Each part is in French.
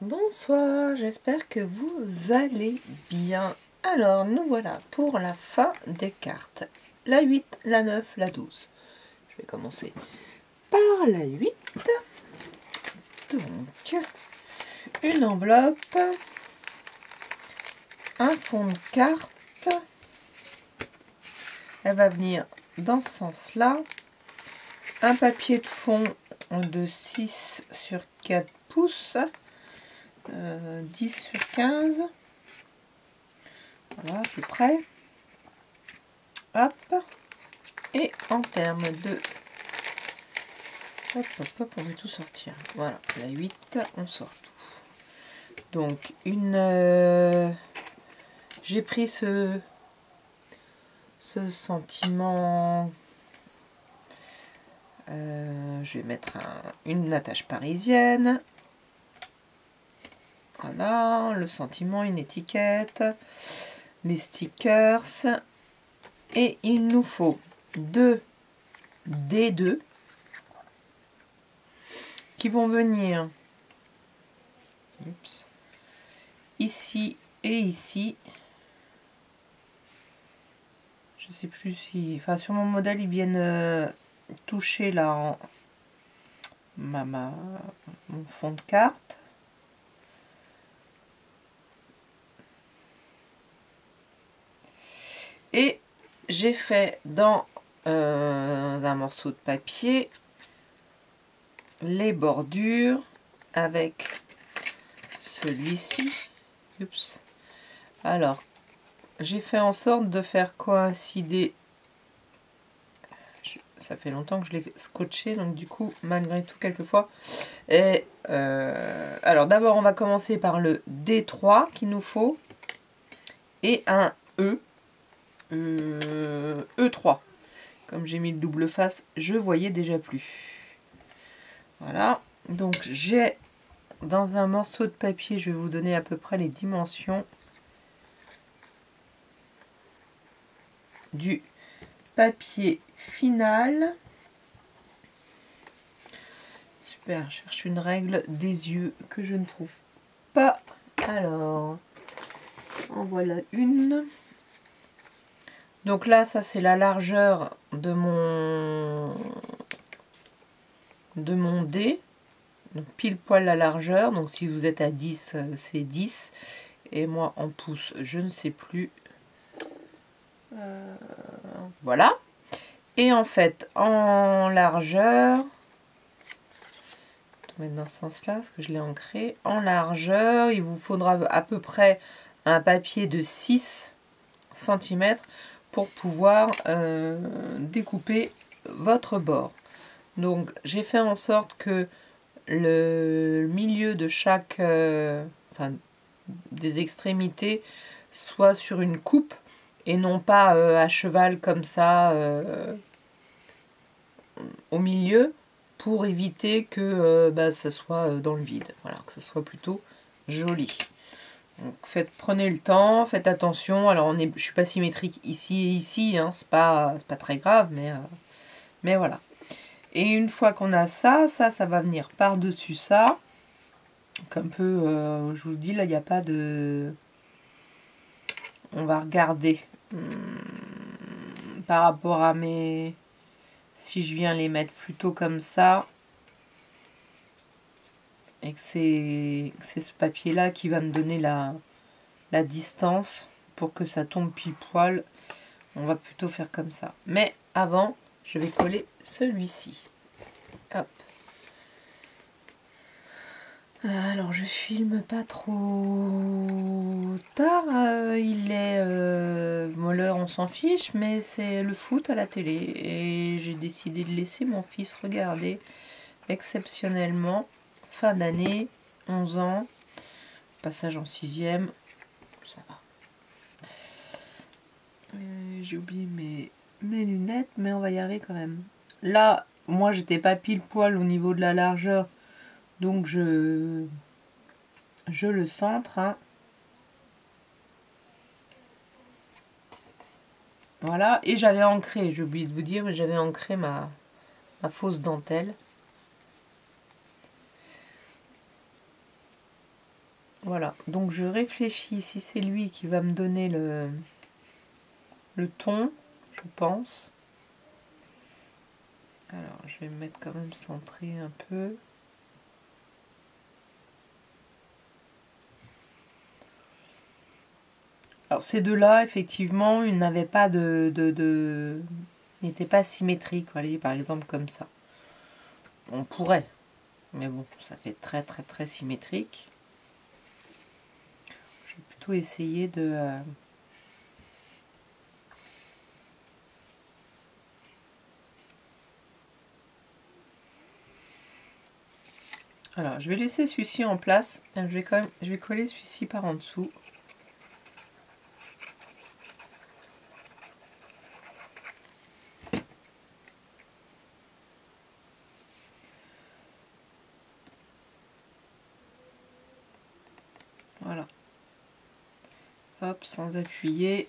Bonsoir, j'espère que vous allez bien. Alors, nous voilà pour la fin des cartes. La 8, la 9, la 12. Je vais commencer par la 8. Donc, une enveloppe, un fond de carte. Elle va venir dans ce sens-là. Un papier de fond de 6 sur 4 pouces. 10 sur 15. Voilà, c'est prêt. Hop. Et en termes de... Hop, hop, hop, on va tout sortir. Voilà, la 8, on sort tout. Donc, j'ai pris ce sentiment... je vais mettre une attache parisienne. Voilà, le sentiment, une étiquette, les stickers. Et il nous faut 2 D2 qui vont venir ici et ici. Je sais plus si... Enfin, sur mon modèle, ils viennent toucher là mon fond de carte. Et j'ai fait dans un morceau de papier les bordures avec celui-ci. Oups. Alors, j'ai fait en sorte de faire coïncider. Ça fait longtemps que je l'ai scotché, donc du coup, malgré tout, quelquefois. Et alors, d'abord, on va commencer par le D3 qu'il nous faut et un E3. Comme j'ai mis le double face, je voyais déjà plus. Voilà. Donc, j'ai dans un morceau de papier, je vais vous donner à peu près les dimensions du papier final. Super, je cherche une règle des yeux que je ne trouve pas. Alors, en voilà une. Donc là, ça c'est la largeur de mon dé. Donc pile poil la largeur. Donc si vous êtes à 10, c'est 10. Et moi en pouces, je ne sais plus. Voilà. Et en fait, en largeur, je vais mettre dans ce sens-là, parce que je l'ai ancré. En largeur, il vous faudra à peu près un papier de 6 cm pour pouvoir découper votre bord. Donc j'ai fait en sorte que le milieu de chaque, enfin des extrémités, soit sur une coupe et non pas à cheval comme ça au milieu, pour éviter que ça soit dans le vide. Voilà, que ce soit plutôt joli. Donc prenez le temps, faites attention. Alors je suis pas symétrique ici et ici, hein, c'est pas très grave, mais voilà. Et une fois qu'on a ça va venir par-dessus ça. Donc un peu, je vous dis là, il n'y a pas de... On va regarder par rapport à mes... Si je viens les mettre plutôt comme ça, et que c'est ce papier-là qui va me donner la distance pour que ça tombe pile poil, on va plutôt faire comme ça. Mais avant, je vais coller celui-ci. Hop. Alors je filme pas trop tard, il est l'heure on s'en fiche, mais c'est le foot à la télé et j'ai décidé de laisser mon fils regarder exceptionnellement, fin d'année, 11 ans, passage en 6e, ça va. J'ai oublié mes lunettes, mais on va y arriver quand même. Là, moi j'étais pas pile poil au niveau de la largeur, donc je le centre. Hein. Voilà, et j'avais ancré, j'ai oublié de vous dire, mais j'avais ancré ma fausse dentelle. Voilà, donc je réfléchis si c'est lui qui va me donner le ton, je pense. Alors, je vais me mettre quand même centré un peu. Alors, ces deux-là, effectivement, ils n'avaient pas ils n'étaient pas symétriques, voyez, par exemple, comme ça. On pourrait, mais bon, ça fait très, très, très symétrique. Je vais plutôt essayer de... Alors, je vais laisser celui-ci en place. Je vais coller celui-ci par en dessous. Voilà. Hop, sans appuyer.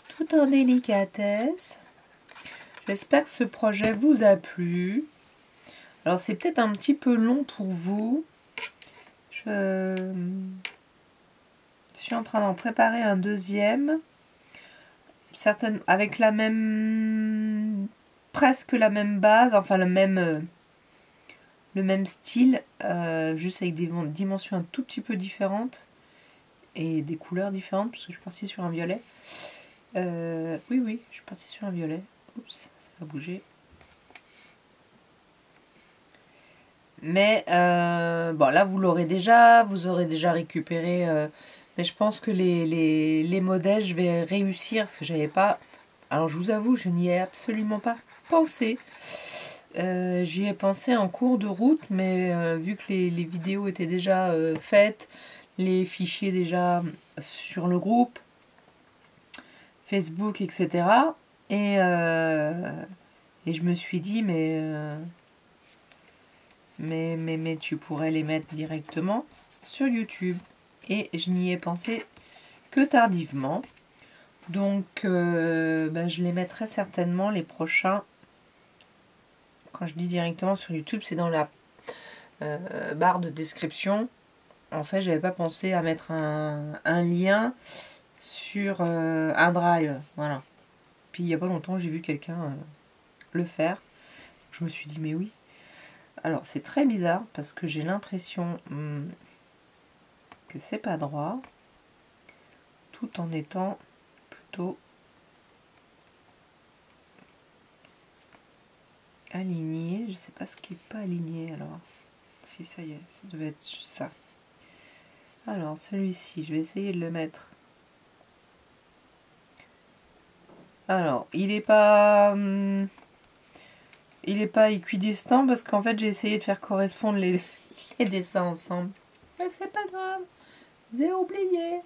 Tout en délicatesse. J'espère que ce projet vous a plu. Alors, c'est peut-être un petit peu long pour vous. Je suis en train d'en préparer un deuxième. Avec la même... presque la même base, enfin le même style, juste avec des dimensions un tout petit peu différentes et des couleurs différentes, parce que je suis partie sur un violet. Oui, je suis partie sur un violet. Oups, ça va bouger. Mais bon, là vous l'aurez déjà, vous aurez déjà récupéré. Mais je pense que les modèles, je vais réussir, parce que j'avais pas. Alors je vous avoue, je n'y ai absolument pas pensé. J'y ai pensé en cours de route, mais vu que les vidéos étaient déjà faites, les fichiers déjà sur le groupe, Facebook, etc. Et je me suis dit, mais tu pourrais les mettre directement sur YouTube. Et je n'y ai pensé que tardivement. Donc, je les mettrai certainement les prochains. Quand je dis directement sur YouTube, c'est dans la barre de description. En fait, j'avais pas pensé à mettre un lien sur un drive. Voilà. Puis il n'y a pas longtemps, j'ai vu quelqu'un le faire. Je me suis dit, mais oui. Alors, c'est très bizarre parce que j'ai l'impression que c'est pas droit, tout en étant plutôt aligné. Je sais pas ce qui est pas aligné alors. Si, ça y est, ça devait être ça. Alors, celui-ci, je vais essayer de le mettre. Alors, il est pas équidistant parce qu'en fait, j'ai essayé de faire correspondre les dessins ensemble. Mais c'est pas grave, j'ai oublié.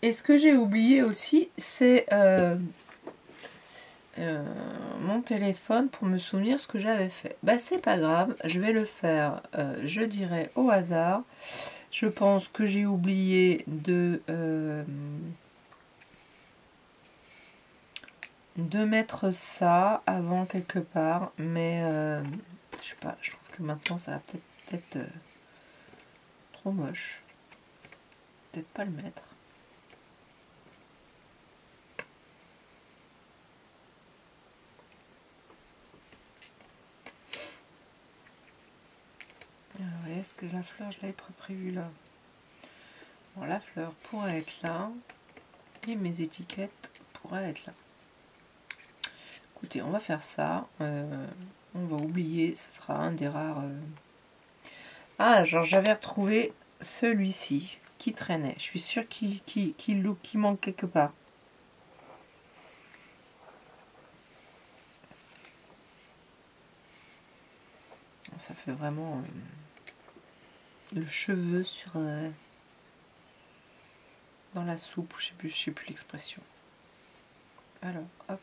Et ce que j'ai oublié aussi, c'est mon téléphone pour me souvenir ce que j'avais fait. Bah c'est pas grave, je vais le faire, je dirais au hasard. Je pense que j'ai oublié de mettre ça avant quelque part, mais je sais pas, je trouve que maintenant ça va peut-être trop moche. Peut-être pas le mettre. Est-ce que la fleur, je l'avais prévue là? Bon, la fleur pourrait être là. Et mes étiquettes pourraient être là. Écoutez, on va faire ça. On va oublier, ce sera un des rares... Ah, genre j'avais retrouvé celui-ci qui traînait. Je suis sûre qu'il manque quelque part. Ça fait vraiment le cheveu sur... dans la soupe, je sais plus l'expression. Alors, hop.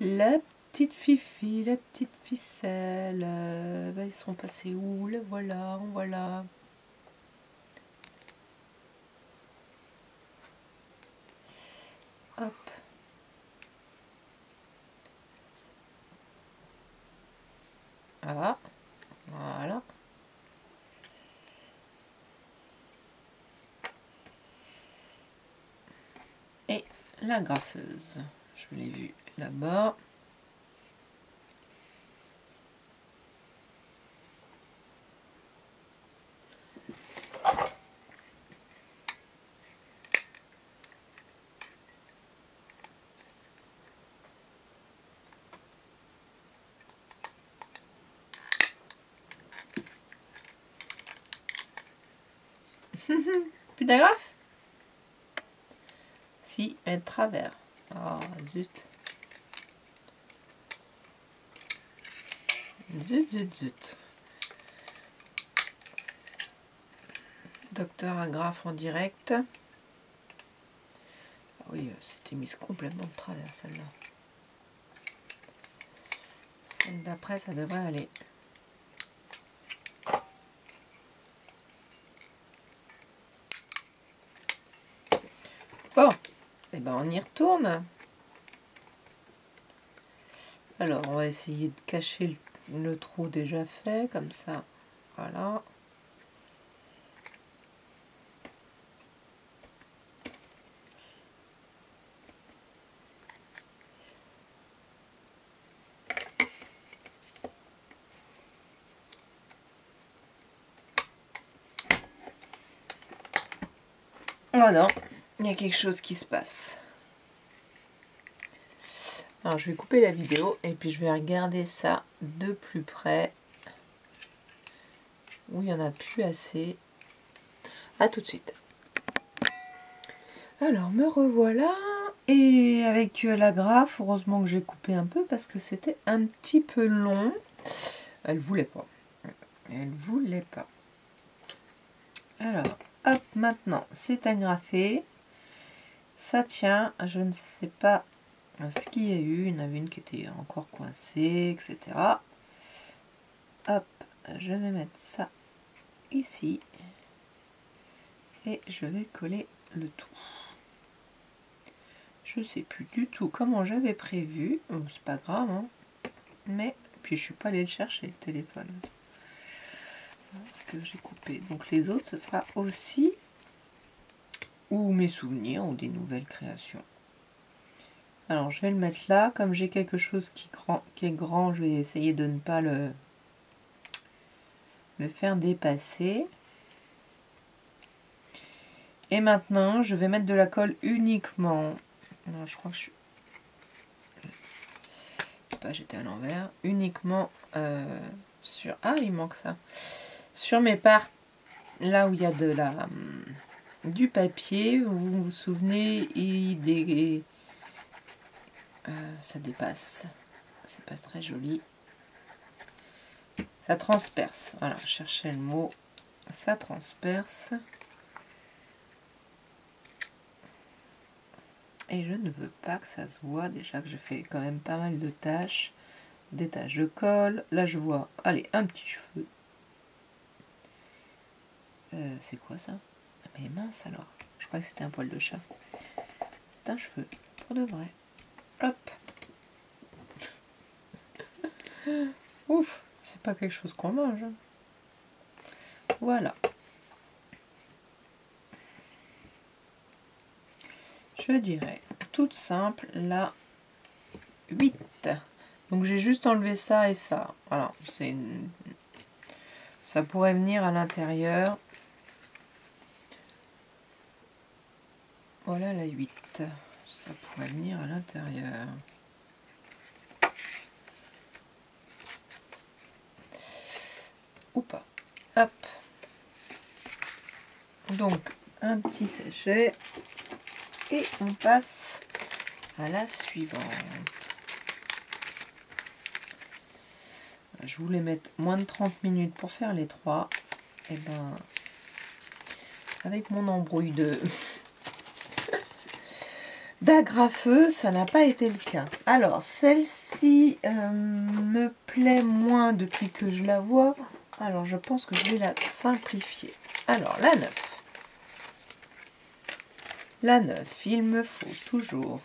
La petite fifi, la petite ficelle. Ils sont passés où? Le voilà, voilà. Ah, voilà. Et la graffeuse. Je l'ai vue là-bas. Plus d'agrafe? Si, mais de travers. Ah, zut. Zut, zut, zut. Docteur Agrafe en direct. Ah oui, c'était mise complètement de travers celle-là. Celle d'après, ça devrait aller. Bon, et ben on y retourne. Alors, on va essayer de cacher le trou déjà fait, comme ça. Voilà. Oh non, il y a quelque chose qui se passe. Alors, je vais couper la vidéo et puis je vais regarder ça de plus près. Où il n'y en a plus assez. A tout de suite. Alors, me revoilà. Et avec l'agrafe, heureusement que j'ai coupé un peu parce que c'était un petit peu long. Elle voulait pas. Elle voulait pas. Alors, hop, maintenant, c'est agrafé. Ça tient. Je ne sais pas ce qu'il y a eu. Il y en avait une qui était encore coincée, etc. Hop, je vais mettre ça ici. Et je vais coller le tout. Je sais plus du tout comment j'avais prévu. C'est pas grave, hein. Mais, puis je suis pas allée le chercher, le téléphone. Que j'ai coupé. Donc les autres, ce sera aussi ou mes souvenirs ou des nouvelles créations. Alors je vais le mettre là. Comme j'ai quelque chose qui est grand, je vais essayer de ne pas le faire dépasser. Et maintenant, je vais mettre de la colle uniquement. Alors, je crois que je suis... J'étais à l'envers. Uniquement sur... Ah, il manque ça. Sur mes parts, là où il y a du papier, vous vous souvenez, ça dépasse. C'est pas très joli. Ça transperce. Voilà, cherchez le mot. Ça transperce. Et je ne veux pas que ça se voit. Déjà que je fais quand même pas mal de tâches. Des taches de colle. Là, je vois, allez, un petit cheveu. C'est quoi ça? Mais mince alors. Je crois que c'était un poil de chat. C'est un cheveu. Pour de vrai. Hop. Ouf. C'est pas quelque chose qu'on mange. Voilà. Je dirais toute simple la 8. Donc j'ai juste enlevé ça et ça. Voilà. Ça pourrait venir à l'intérieur. Voilà la 8. Ça pourrait venir à l'intérieur. Ou pas. Hop. Donc, un petit sachet. Et on passe à la suivante. Je voulais mettre moins de 30 minutes pour faire les 3. Et ben, avec mon embrouille d'agrafeux, ça n'a pas été le cas. Alors, celle-ci me plaît moins depuis que je la vois. Alors, je pense que je vais la simplifier. Alors, la 9. La 9, il me faut toujours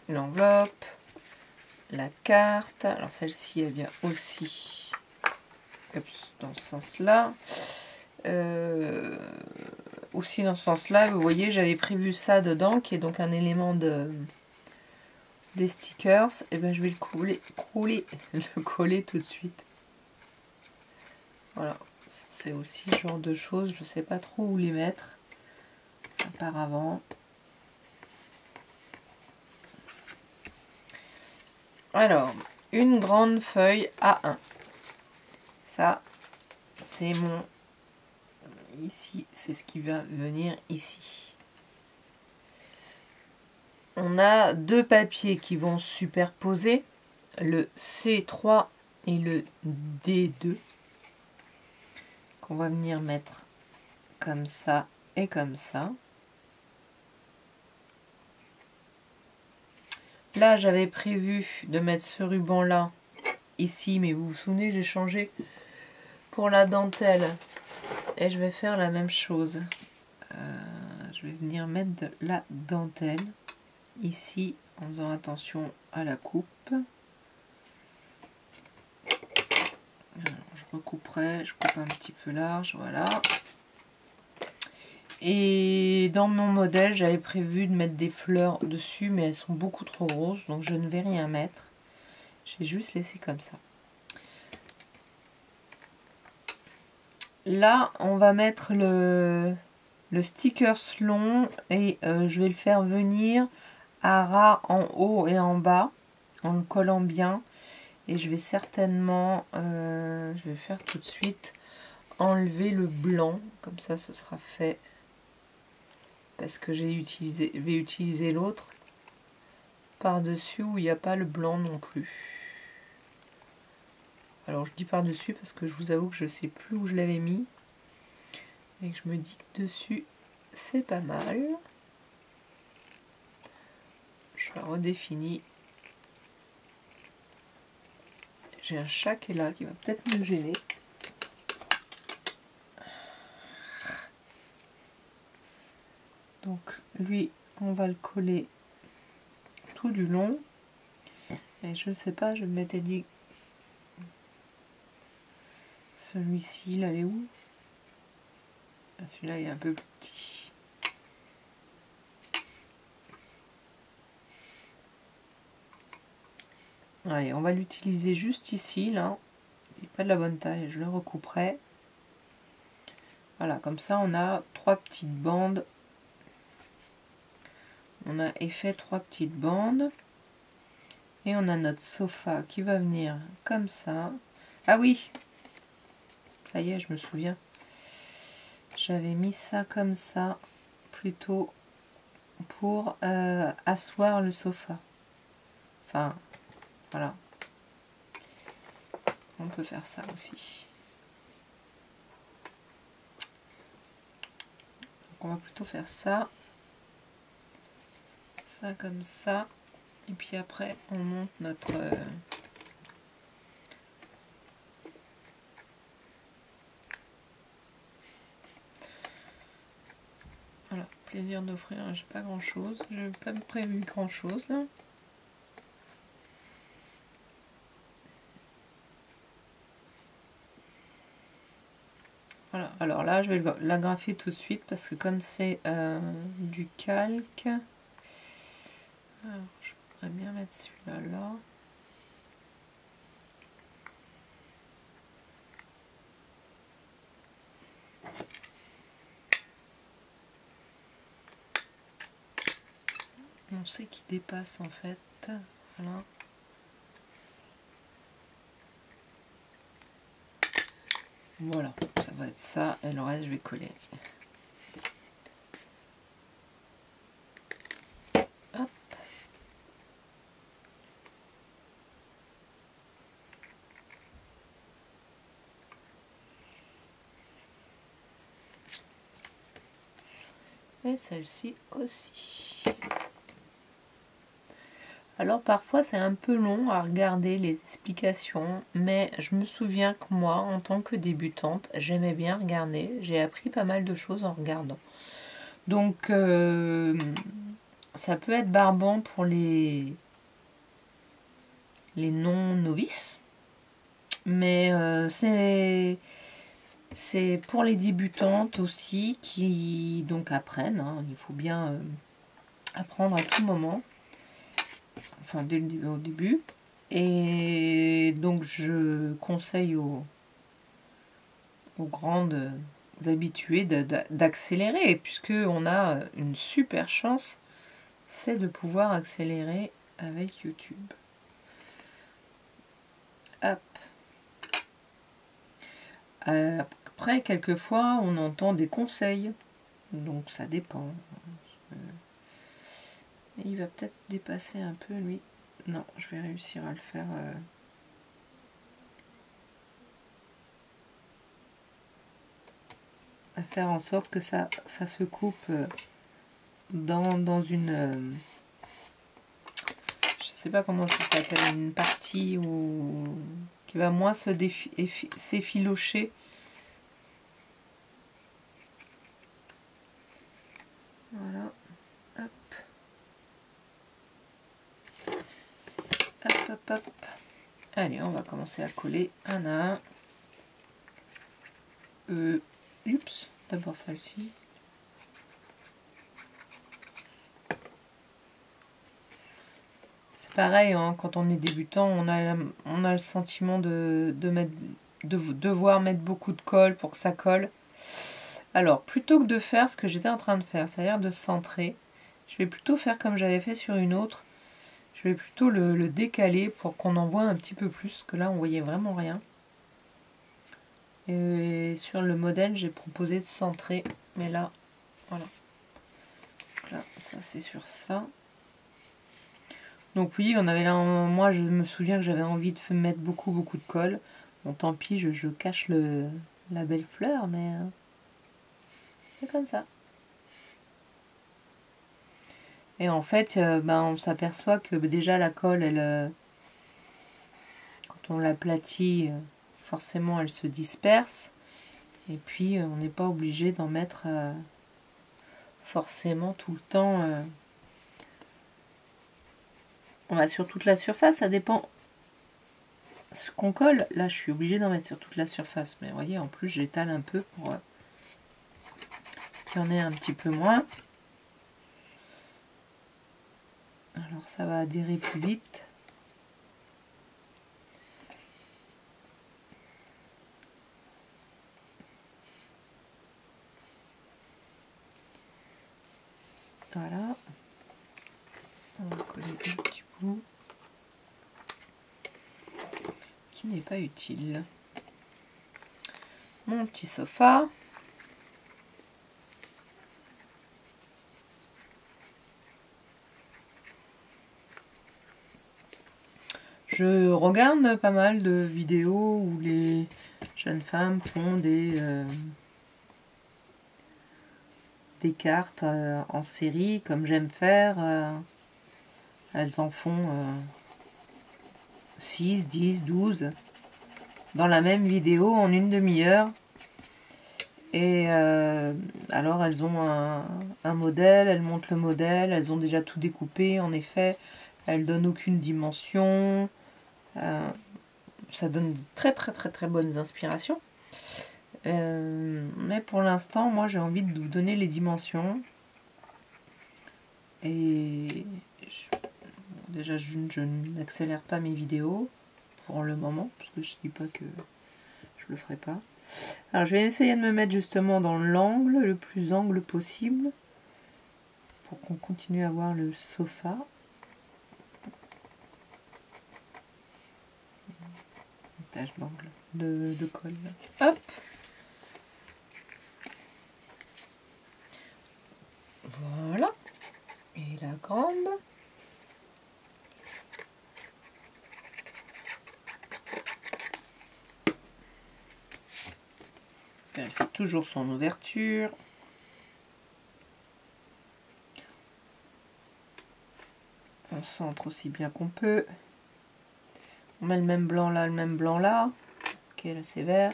l'enveloppe, la carte. Alors celle-ci, elle vient aussi dans ce sens-là. Aussi dans ce sens-là, vous voyez, j'avais prévu ça dedans, qui est donc un élément des stickers. Et ben je vais le coller tout de suite. Voilà, c'est aussi ce genre de choses, je sais pas trop où les mettre auparavant. Alors, une grande feuille A1. Ça, c'est mon... Ici, c'est ce qui va venir ici. On a deux papiers qui vont superposer, le C3 et le D2, qu'on va venir mettre comme ça et comme ça. Là, j'avais prévu de mettre ce ruban-là ici, mais vous vous souvenez, j'ai changé pour la dentelle. Et je vais faire la même chose. Je vais venir mettre de la dentelle ici, en faisant attention à la coupe. Alors, je recouperai, je coupe un petit peu large, voilà. Et dans mon modèle, j'avais prévu de mettre des fleurs dessus, mais elles sont beaucoup trop grosses, donc je ne vais rien mettre. J'ai juste laissé comme ça. Là, on va mettre le sticker long et je vais le faire venir à ras en haut et en bas, en le collant bien. Et je vais certainement, je vais faire tout de suite, enlever le blanc, comme ça ce sera fait. Parce que vais utiliser l'autre par-dessus où il n'y a pas le blanc non plus. Alors je dis par-dessus parce que je vous avoue que je ne sais plus où je l'avais mis. Et que je me dis que dessus c'est pas mal. Je la redéfinis. J'ai un chat qui est là qui va peut-être me gêner. Donc lui, on va le coller tout du long. Et je sais pas, je m'étais dit celui-ci, là, il est où? Ah, celui-là il est un peu plus petit. Allez, on va l'utiliser juste ici, là. Il n'est pas de la bonne taille, je le recouperai. Voilà, comme ça on a trois petites bandes. On a fait trois petites bandes. Et on a notre sofa qui va venir comme ça. Ah oui! Ça y est, je me souviens. J'avais mis ça comme ça, plutôt pour asseoir le sofa. Enfin, voilà. On peut faire ça aussi. Donc on va plutôt faire ça. Ça comme ça. Et puis après, on monte notre... Voilà, plaisir d'offrir, j'ai pas grand chose. Je n'ai pas prévu grand chose là. Voilà, alors là je vais l'agrafer tout de suite parce que comme c'est du calque, alors je voudrais bien mettre celui-là là. On sait qu'il dépasse en fait, voilà. Voilà, ça va être ça et le reste je vais coller. Hop. Et celle-ci aussi. Alors parfois c'est un peu long à regarder les explications, mais je me souviens que moi, en tant que débutante, j'aimais bien regarder. J'ai appris pas mal de choses en regardant. Donc ça peut être barbant pour les les non-novices. Mais c'est pour les débutantes aussi qui donc apprennent. Hein. Il faut bien apprendre à tout moment. Enfin, dès au début. Et donc, je conseille aux grandes habituées d'accélérer, puisque on a une super chance, c'est de pouvoir accélérer avec YouTube. Hop. Après, quelquefois, on entend des conseils, donc ça dépend. Il va peut-être dépasser un peu, lui. Non, je vais réussir à le faire. À faire en sorte que ça se coupe dans une... je sais pas comment ça s'appelle, une partie qui va moins s'effilocher. Voilà. Hop. Hop, hop, hop. Allez, on va commencer à coller un à un. Oups, d'abord celle-ci. C'est pareil, hein, quand on est débutant, on a le sentiment de devoir mettre beaucoup de colle pour que ça colle. Alors, plutôt que de faire ce que j'étais en train de faire, c'est-à-dire de centrer, je vais plutôt faire comme j'avais fait sur une autre. Je vais plutôt le décaler pour qu'on en voit un petit peu plus, parce que là, on voyait vraiment rien. Et sur le modèle, j'ai proposé de centrer, mais là, voilà. Donc là, ça, c'est sur ça. Donc oui, on avait là, moi, je me souviens que j'avais envie de mettre beaucoup de colle. Bon, tant pis, je cache la belle fleur, mais c'est comme ça. Et en fait, on s'aperçoit que déjà la colle, elle, quand on l'aplatit, forcément elle se disperse. Et puis on n'est pas obligé d'en mettre forcément tout le temps. On va sur toute la surface, ça dépend ce qu'on colle. Là, je suis obligée d'en mettre sur toute la surface. Mais vous voyez, en plus, j'étale un peu pour qu'il y en ait un petit peu moins. Alors ça va adhérer plus vite. Voilà. On va coller un petit bout qui n'est pas utile. Mon petit sofa. Je regarde pas mal de vidéos où les jeunes femmes font des cartes en série, comme j'aime faire. Elles en font 6, 10, 12 dans la même vidéo en une demi-heure. Et alors elles ont un modèle, elles montrent le modèle, elles ont déjà tout découpé, en effet. Elles donnent aucune dimension. Ça donne de très bonnes inspirations. Mais pour l'instant, moi j'ai envie de vous donner les dimensions. Et déjà, je n'accélère pas mes vidéos pour le moment, parce que je dis pas que je le ferai pas. Alors je vais essayer de me mettre justement dans l'angle, le plus angle possible, pour qu'on continue à voir le sofa. Une tache d'angle de colle. Hop. Voilà. Et la grande. Elle fait toujours son ouverture. On centre aussi bien qu'on peut. On met le même blanc là, le même blanc là. Ok, là c'est vert.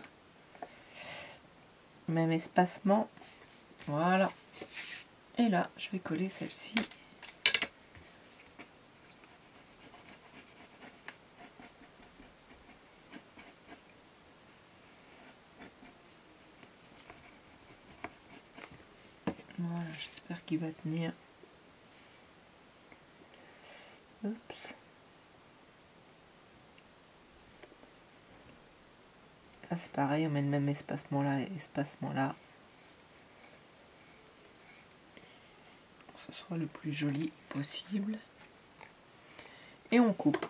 Même espacement. Voilà. Et là, je vais coller celle-ci. Voilà, j'espère qu'il va tenir. Oups. Là c'est pareil, on met le même espacement là et espacement là. Pour que ce soit le plus joli possible. Et on coupe.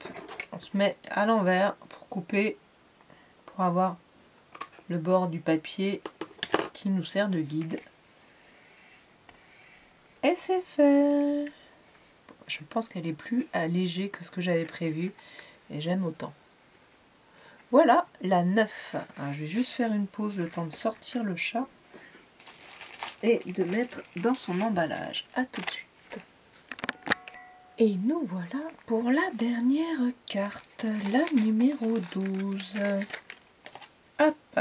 On se met à l'envers pour couper, pour avoir le bord du papier qui nous sert de guide. Et c'est fait. Je pense qu'elle est plus allégée que ce que j'avais prévu et j'aime autant. Voilà la 9. Alors, je vais juste faire une pause, le temps de sortir le chat et de mettre dans son emballage. A tout de suite. Et nous voilà pour la dernière carte, la numéro 12. Hop.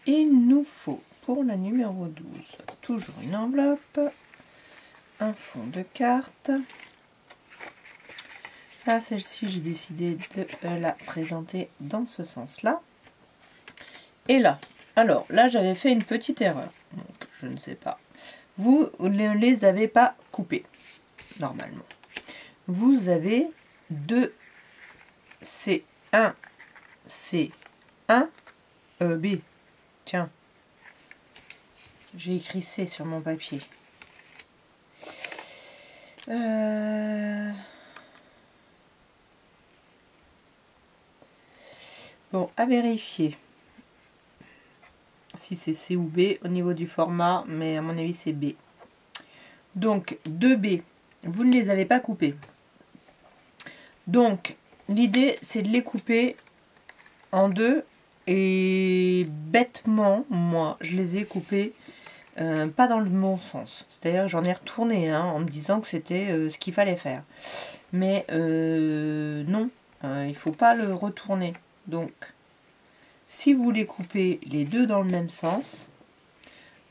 Il nous faut pour la numéro 12 toujours une enveloppe, un fond de carte. Là, celle-ci, j'ai décidé de la présenter dans ce sens-là. Et là, alors là, j'avais fait une petite erreur. Donc, je ne sais pas. Vous ne les avez pas coupées, normalement. Vous avez 2 C1, C1, B. Tiens, j'ai écrit C sur mon papier. Bon, à vérifier si c'est C ou B au niveau du format, mais à mon avis c'est B. Donc 2B, vous ne les avez pas coupés. Donc l'idée c'est de les couper en deux et bêtement, moi je les ai coupés pas dans le bon sens. C'est-à-dire j'en ai retourné en me disant que c'était ce qu'il fallait faire. Mais non, il ne faut pas le retourner. Donc, si vous les coupez les deux dans le même sens,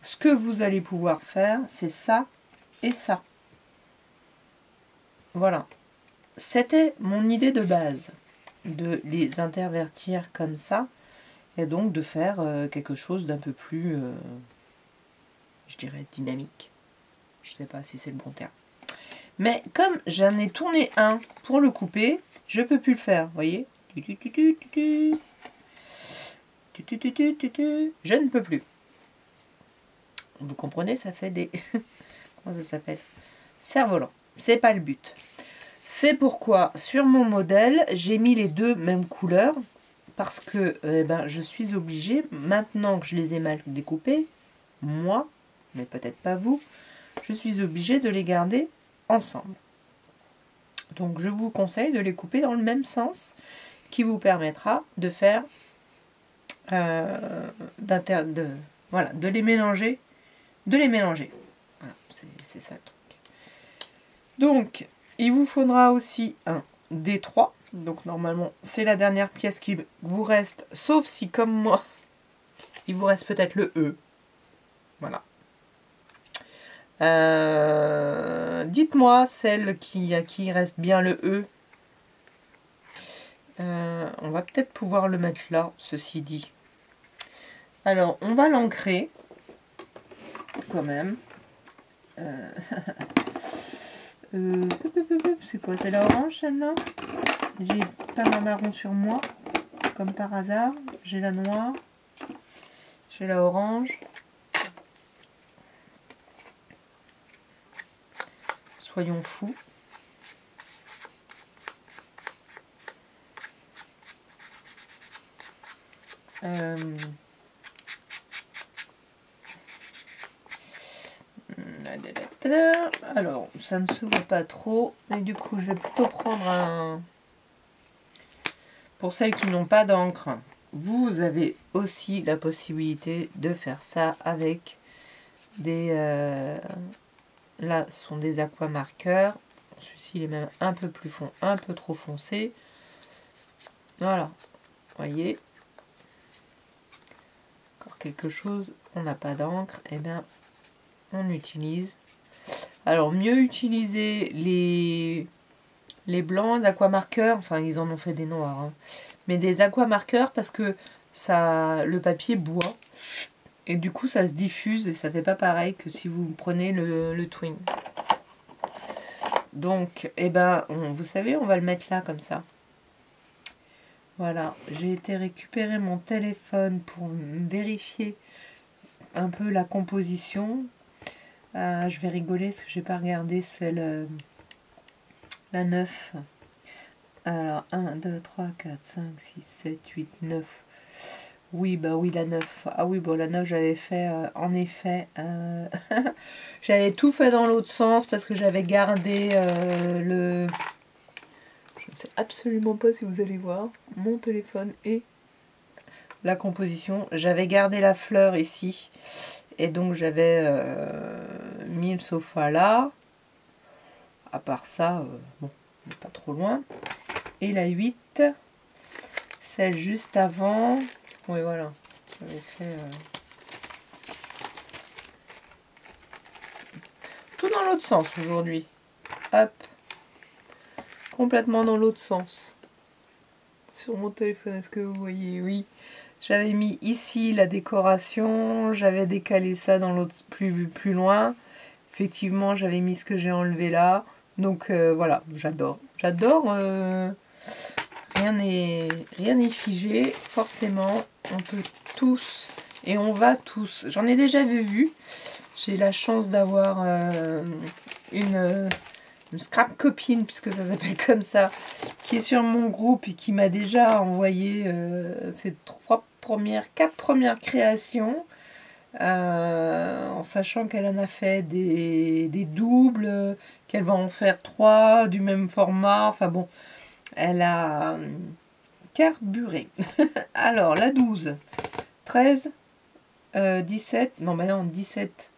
ce que vous allez pouvoir faire, c'est ça et ça. Voilà. C'était mon idée de base, de les intervertir comme ça, et donc de faire quelque chose d'un peu plus, je dirais, dynamique. Je ne sais pas si c'est le bon terme. Mais comme j'en ai tourné un pour le couper, je ne peux plus le faire, vous voyez ? Je ne peux plus. Vous comprenez, ça fait des... Comment ça s'appelle? Cerf-volant. C'est pas le but. C'est pourquoi, sur mon modèle, j'ai mis les deux mêmes couleurs. Parce que je suis obligée, maintenant que je les ai mal découpés, moi, mais peut-être pas vous, je suis obligée de les garder ensemble. Donc je vous conseille de les couper dans le même sens, qui vous permettra de faire de les mélanger. Voilà, c'est ça le truc. Donc, il vous faudra aussi un D3. Donc normalement, c'est la dernière pièce qui vous reste, sauf si, comme moi, il vous reste peut-être le E. Voilà. Dites-moi celle à qui reste bien le E. On va peut-être pouvoir le mettre là, ceci dit. Alors, on va l'ancrer, quand même. C'est quoi? C'est la orange, celle-là? J'ai pas ma marron sur moi, comme par hasard. J'ai la noire. J'ai la orange. Soyons fous. Alors, ça ne se voit pas trop, mais du coup, je vais plutôt prendre un... Pour celles qui n'ont pas d'encre, vous avez aussi la possibilité de faire ça avec des... Là, ce sont des aquamarqueurs. Celui-ci, il est même un peu plus un peu trop foncé. Voilà, voyez. Encore quelque chose, on n'a pas d'encre, et bien, on utilise... Alors, mieux utiliser les blancs aquamarqueurs, enfin, ils en ont fait des noirs, hein, mais des aquamarqueurs parce que ça, le papier boit Et du coup, ça se diffuse et ça fait pas pareil que si vous prenez le twin. Donc, eh ben, vous savez, on va le mettre là comme ça. Voilà, j'ai été récupérer mon téléphone pour vérifier un peu la composition. Je vais rigoler parce que j'ai pas regardé celle la 9. Alors 1, 2, 3, 4, 5, 6, 7, 8, 9. Oui, bah oui, la 9. Ah oui, bon, la 9, j'avais fait, en effet, j'avais tout fait dans l'autre sens parce que j'avais gardé le... Je ne sais absolument pas si vous allez voir mon téléphone et la composition. J'avais gardé la fleur ici. Et donc, j'avais mis le sofa là. À part ça, bon, pas trop loin. Et la 8, celle juste avant. Oui, voilà. J'avais fait... tout dans l'autre sens aujourd'hui. Hop. Complètement dans l'autre sens. Sur mon téléphone, est-ce que vous voyez? Oui. J'avais mis ici la décoration. J'avais décalé ça dans l'autre plus loin. Effectivement, j'avais mis ce que j'ai enlevé là. Donc voilà, j'adore. J'adore. Rien n'est figé. Forcément, on peut tous et on va tous. J'en ai déjà vu. J'ai la chance d'avoir une scrap copine, puisque ça s'appelle comme ça, qui est sur mon groupe et qui m'a déjà envoyé ses 4 premières créations. En sachant qu'elle en a fait des doubles, qu'elle va en faire 3 du même format. Enfin bon, elle a carburé. Alors, la 12, 13, 17, non, mais non, 17,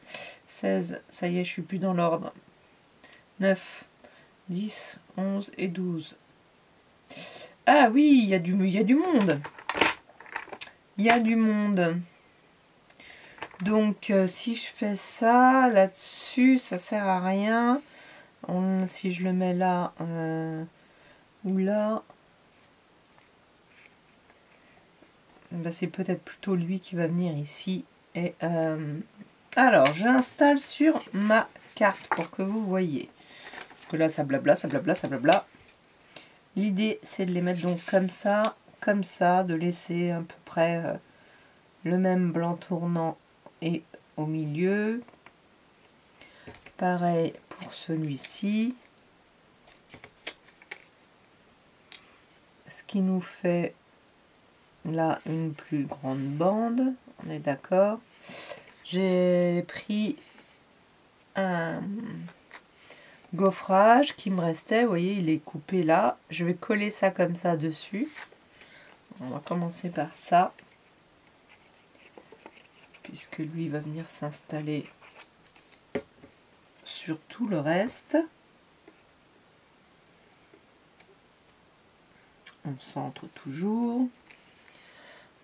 16, ça y est, je suis plus dans l'ordre. 9, 10, 11 et 12. Ah oui, il y a du monde. Il y a du monde. Donc, si je fais ça, là-dessus, ça sert à rien. Si je le mets là, ou là, ben, c'est peut-être plutôt lui qui va venir ici. Et alors, j'installe sur ma carte pour que vous voyez. Parce que là, ça blabla, ça blabla, ça blabla. L'idée, c'est de les mettre donc comme ça, de laisser à peu près le même blanc tournant et au milieu. Pareil pour celui-ci. Ce qui nous fait là une plus grande bande. On est d'accord. J'ai pris un gaufrage qui me restait. Vous voyez, il est coupé là. Je vais coller ça comme ça dessus. On va commencer par ça. Puisque lui va venir s'installer sur tout le reste. On centre toujours.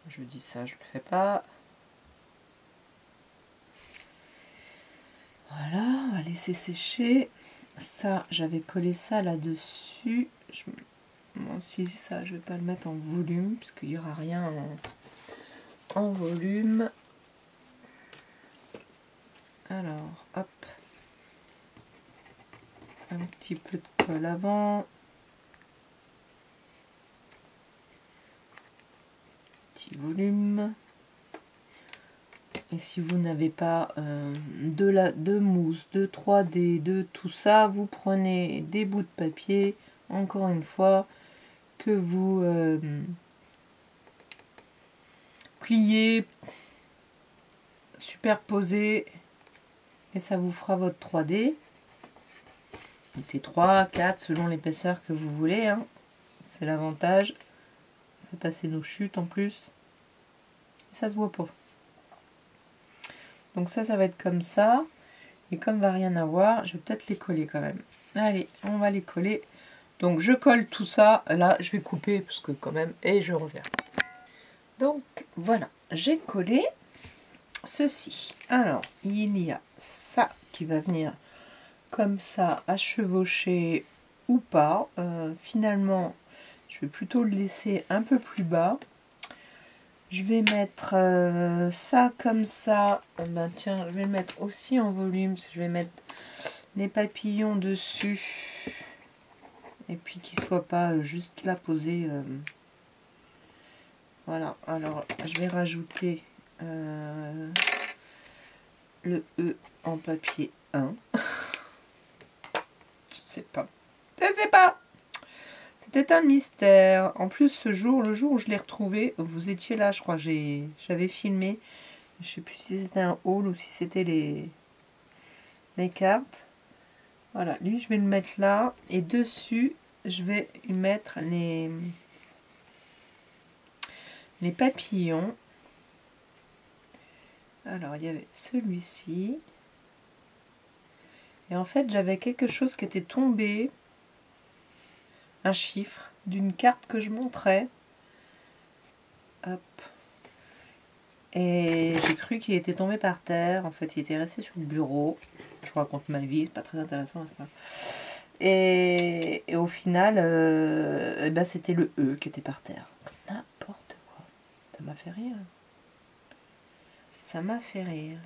Je dis ça, je le fais pas. Voilà, on va laisser sécher. Ça, j'avais collé ça là-dessus. Moi aussi, ça, je vais pas le mettre en volume, puisqu'il n'y aura rien en volume. Alors, hop. Un petit peu de colle avant. Petit volume. Et si vous n'avez pas de mousse, de 3D, de tout ça, vous prenez des bouts de papier, encore une fois, que vous pliez, superposez, et ça vous fera votre 3D. Mettez 3, 4, selon l'épaisseur que vous voulez. Hein. C'est l'avantage. On fait passer nos chutes en plus. Et ça se voit pas. Donc ça va être comme ça. Et comme va rien avoir, je vais peut-être les coller quand même. Allez, on va les coller. Donc je colle tout ça. Là, je vais couper parce que quand même, et je reviens. Donc voilà, j'ai collé ceci. Alors, il y a ça qui va venir comme ça à chevaucher ou pas. Finalement, je vais plutôt le laisser un peu plus bas. Je vais mettre ça comme ça. Ben tiens, je vais le mettre aussi en volume. Parce que je vais mettre les papillons dessus. Et puis qu'ils ne soient pas juste là posés. Voilà. Alors, je vais rajouter le E en papier 1. Je sais pas. Je sais pas. C'était un mystère. En plus, ce jour, le jour où je l'ai retrouvé, vous étiez là, je crois. J'avais filmé. Je sais plus si c'était un haul ou si c'était les cartes. Voilà, lui, je vais le mettre là. Et dessus, je vais y mettre les papillons. Alors, il y avait celui-ci. Et en fait, j'avais quelque chose qui était tombé. Un chiffre d'une carte que je montrais. Hop. Et j'ai cru qu'il était tombé par terre. En fait, il était resté sur le bureau. Je raconte ma vie, c'est pas très intéressant, n'est-ce pas? Et au final, eh ben, c'était le E qui était par terre. N'importe quoi. Ça m'a fait rire. Ça m'a fait rire.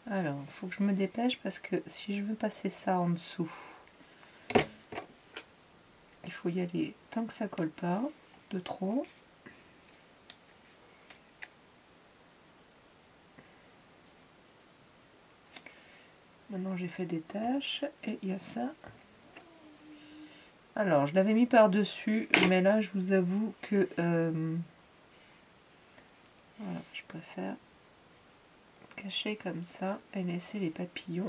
Alors, il faut que je me dépêche parce que si je veux passer ça en dessous, il faut y aller tant que ça colle pas de trop. Maintenant, j'ai fait des tâches et il y a ça. Alors, je l'avais mis par-dessus, mais là, je vous avoue que voilà, je préfère cacher comme ça et laisser les papillons.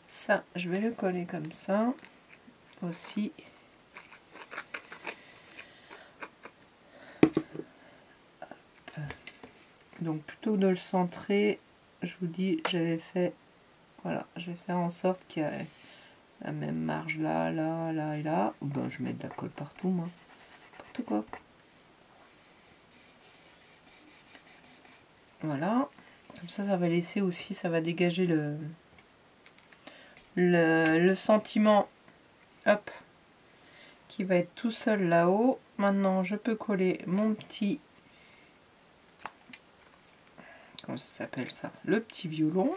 Ça, je vais le coller comme ça aussi. Hop. Donc, plutôt de le centrer, je vous dis, j'avais fait, voilà, je vais faire en sorte qu'il y ait la même marge là, là, là et là. Ben, je vais mettre de la colle partout, moi. N'importe quoi. Voilà. Comme ça va laisser aussi, ça va dégager le sentiment, hop, qui va être tout seul là-haut. Maintenant, je peux coller mon petit, comment ça s'appelle ça? Le petit violon.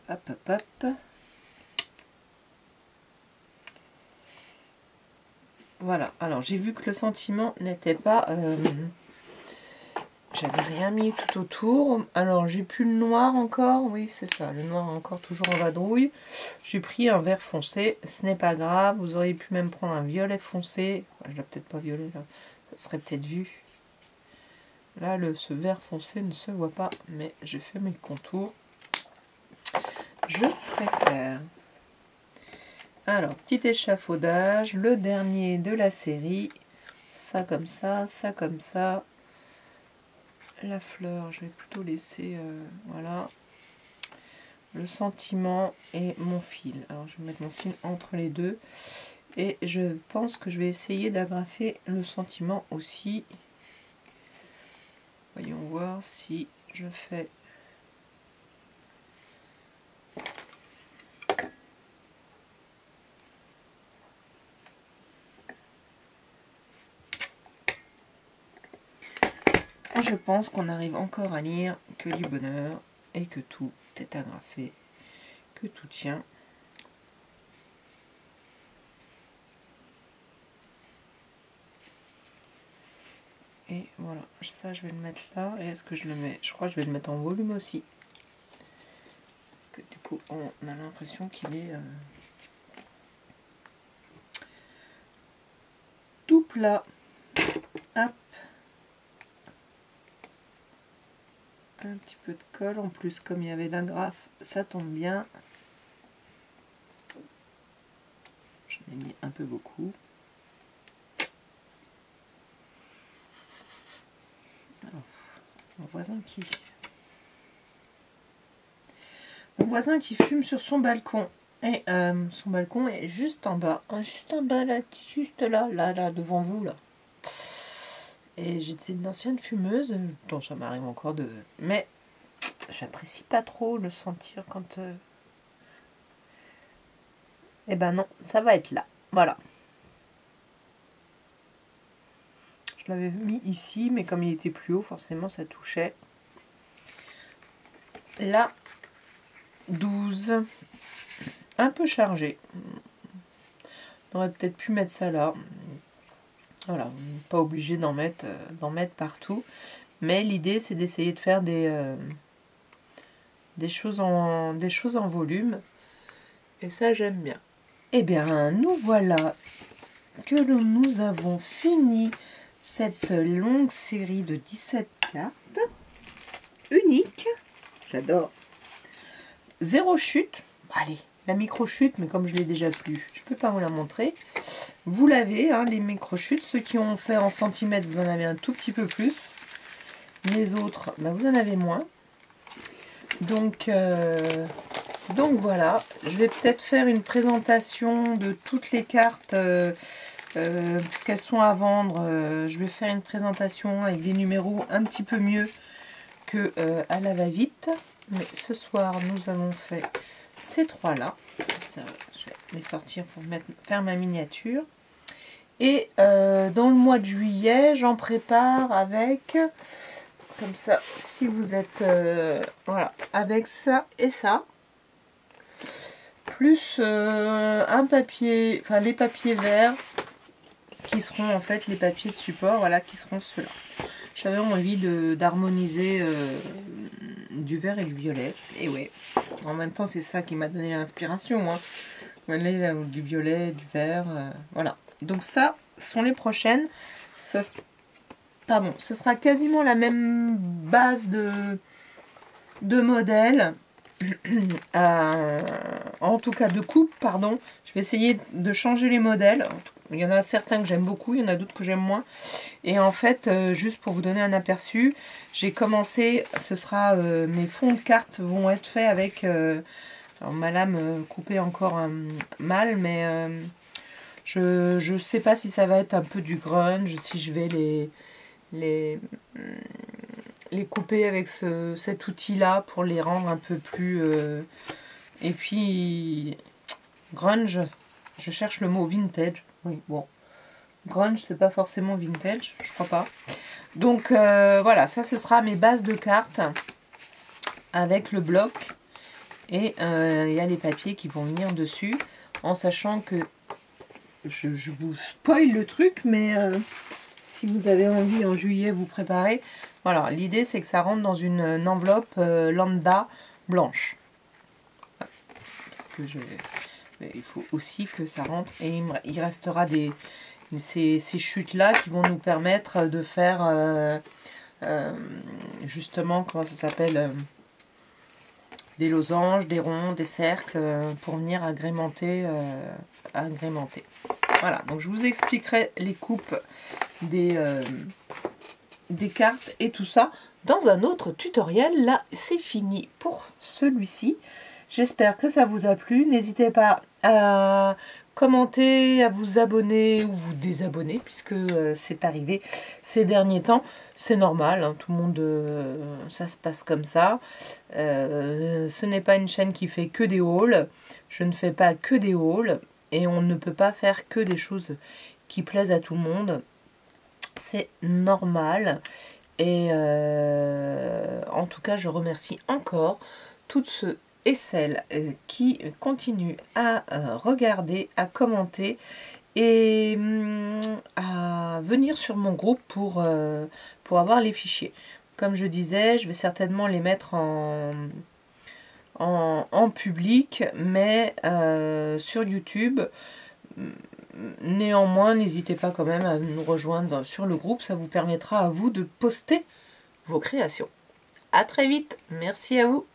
Hop, hop, hop. Voilà, alors j'ai vu que le sentiment n'était pas... j'avais rien mis tout autour. Alors j'ai plus le noir encore, oui c'est ça, le noir encore toujours en vadrouille. J'ai pris un vert foncé, ce n'est pas grave, vous auriez pu même prendre un violet foncé. Je l'ai peut-être pas violet là, ça serait peut-être vu. Là ce vert foncé ne se voit pas, mais j'ai fait mes contours. Je préfère. Alors, petit échafaudage, le dernier de la série. Ça comme ça, ça comme ça. La fleur, je vais plutôt laisser, voilà, le sentiment et mon fil. Alors, je vais mettre mon fil entre les deux. Et je pense que je vais essayer d'agrafer le sentiment aussi. Voyons voir si je fais... Je pense qu'on arrive encore à lire que du bonheur et que tout est agrafé, que tout tient. Et voilà, ça je vais le mettre là. Et est-ce que je le mets? Je crois que je vais le mettre en volume aussi. Que, du coup, on a l'impression qu'il est tout plat. Hop. Un petit peu de colle en plus, comme il y avait l'agrafe, ça tombe bien. J'en ai mis un peu beaucoup. Alors, mon voisin qui fume sur son balcon. Et son balcon est juste en bas. Juste en bas, là, juste là, là, devant vous, là. Et j'étais une ancienne fumeuse, dont ça m'arrive encore de... Mais j'apprécie pas trop le sentir quand... Eh ben non, ça va être là. Voilà. Je l'avais mis ici, mais comme il était plus haut, forcément ça touchait. La 12. Un peu chargé. On aurait peut-être pu mettre ça là. Voilà, pas obligé d'en mettre partout. Mais l'idée, c'est d'essayer de faire des choses en volume. Et ça, j'aime bien. Eh bien, nous voilà que nous avons fini cette longue série de 17 cartes. Unique. J'adore. 0 chute. Allez, la micro-chute, mais comme je l'ai déjà plus, je ne peux pas vous la montrer. Vous l'avez, hein, les micro-chutes. Ceux qui ont fait en centimètres, vous en avez un tout petit peu plus. Les autres, bah, vous en avez moins. Donc voilà, je vais peut-être faire une présentation de toutes les cartes, parce qu'elles sont à vendre. Je vais faire une présentation avec des numéros un petit peu mieux que à la va-vite. Mais ce soir, nous avons fait ces trois-là. Je vais les sortir pour faire ma miniature. Et dans le mois de juillet, j'en prépare avec... Comme ça, si vous êtes... voilà, avec ça et ça. Plus un papier... Enfin, les papiers verts qui seront en fait les papiers de support. Voilà, qui seront ceux-là. J'avais envie d'harmoniser du vert et du violet. Et ouais, en même temps, c'est ça qui m'a donné l'inspiration. Hein. Voilà, du violet, du vert. Voilà. Donc ça sont les prochaines. Pardon, ce sera quasiment la même base de modèle, en tout cas de coupe, pardon. Je vais essayer de changer les modèles. Il y en a certains que j'aime beaucoup, il y en a d'autres que j'aime moins. Et en fait, juste pour vous donner un aperçu, j'ai commencé, ce sera mes fonds de cartes vont être faits avec, alors ma lame coupée encore mal, mais je sais pas si ça va être un peu du grunge, si je vais les couper avec cet outil-là pour les rendre un peu plus... et puis, grunge, je cherche le mot vintage. Oui, bon. Grunge, c'est pas forcément vintage, je crois pas. Donc, voilà, ça, ce sera mes bases de cartes avec le bloc. Et il y a les papiers qui vont venir dessus, en sachant que je vous spoil le truc, mais... si vous avez envie en juillet vous préparer, voilà, l'idée c'est que ça rentre dans une enveloppe lambda blanche. Parce que il faut aussi que ça rentre et il restera ces chutes là qui vont nous permettre de faire justement, comment ça s'appelle, des losanges, des ronds, des cercles pour venir agrémenter. Voilà, donc je vous expliquerai les coupes des cartes et tout ça dans un autre tutoriel. Là, c'est fini pour celui-ci. J'espère que ça vous a plu. N'hésitez pas à commenter, à vous abonner ou vous désabonner, puisque c'est arrivé ces derniers temps. C'est normal, hein, tout le monde, ça se passe comme ça. Ce n'est pas une chaîne qui fait que des hauls. Je ne fais pas que des hauls. Et on ne peut pas faire que des choses qui plaisent à tout le monde. C'est normal. Et en tout cas, je remercie encore toutes ceux et celles qui continuent à regarder, à commenter et à venir sur mon groupe pour avoir les fichiers. Comme je disais, je vais certainement les mettre en public, mais sur YouTube. Néanmoins, n'hésitez pas quand même à nous rejoindre sur le groupe, ça vous permettra à vous de poster vos créations. À très vite, merci à vous.